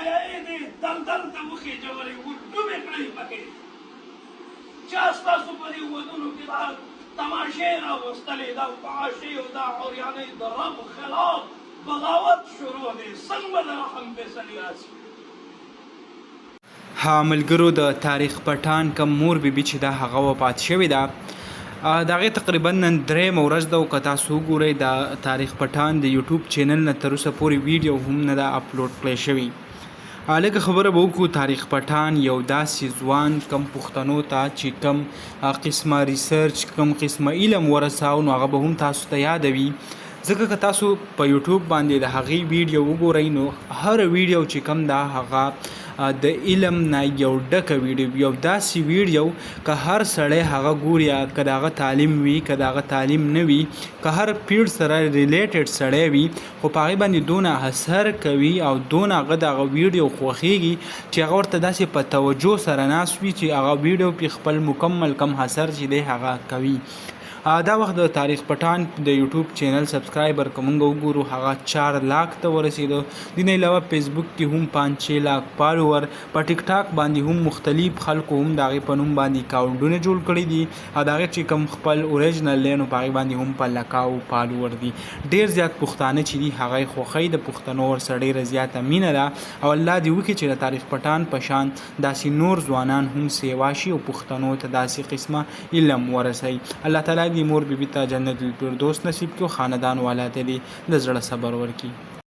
حیایي دې دلدل ته وخېجولې ډوبې کړئ پکې چا ستاسو په دې ودونو کې دا تماشې راوستلې دا فحاشۍ او دا عریانۍ د رب خلاف بغاوت شروع دی څنګه به د رحم فیصلې راشي ها ملګرو د تاریخ پټان کم مور بیبي چې دا هغه وفات شوې ده د هغې تقریبا نن درېیمه ورځ ده او که تاسو وګورئ د تاریخ پټان د یوټیوب چینل نه تر اوسه پورې ویډیو هم نه ده اپلوډ کړی شوي لږه خبره به وکړو تاریخ پټان یو داسې ځوان کم پښتنو ته چې کم قسمه ریسرچ کم قسمه علم ورساو نو هغه به هم تاسو ته یادوي ځکه که تاسو په یوټیوب باندې د هغې ویډیو وګورئ نو هر ویډیو چې کم ده هغه د علم نه یو ډکه ویډیو یو داسې ویډیو که هر سړی هغه ګوري که د هغه تعلیم وي که د هغه تعلیم نه وي که هر پیړ سره ریلیټډ سړی وي خو په هغې باندې دونه اثر کوي او دونه هغه د هغه ویډیو خوښیږي چې هغه ورته داسې په توجه سره ناست وي چې هغه ویډیو پې خپل مکمل کم اثر چې دی هغه کوي دا وخت د تاریخ پټان د یوټیوب چینل سبسکرایبر که موږ وګورو هغه 4 لاک ته ورسېدو دې نه علاوه فیسبوک کې هم 5-6 لاک فالوور په ټیک ټاک باندې هم مختلف خلکو هم د هغې په نوم باندې اکاونټونه جوړ کړي دي او د هغې چې کوم خپل اوریجنل دی نو په هغې باندې هم په لکاو فالوور دي ډېر زیات پښتانه چې دي هغه یې خوښوي د پښتنو ورسره ډېره زیاته مینه ده او الله دې وکړي چې د تاریخ پټان په شان داسې نور ځوانان هم سیوا شي او پښتنو ته داسې قسمه علم ورسوي الله تعالی دې مور بیبي ته جنت الفردوس نصیب کړي او خاندان والا ته دې د زړه صبر ورکړي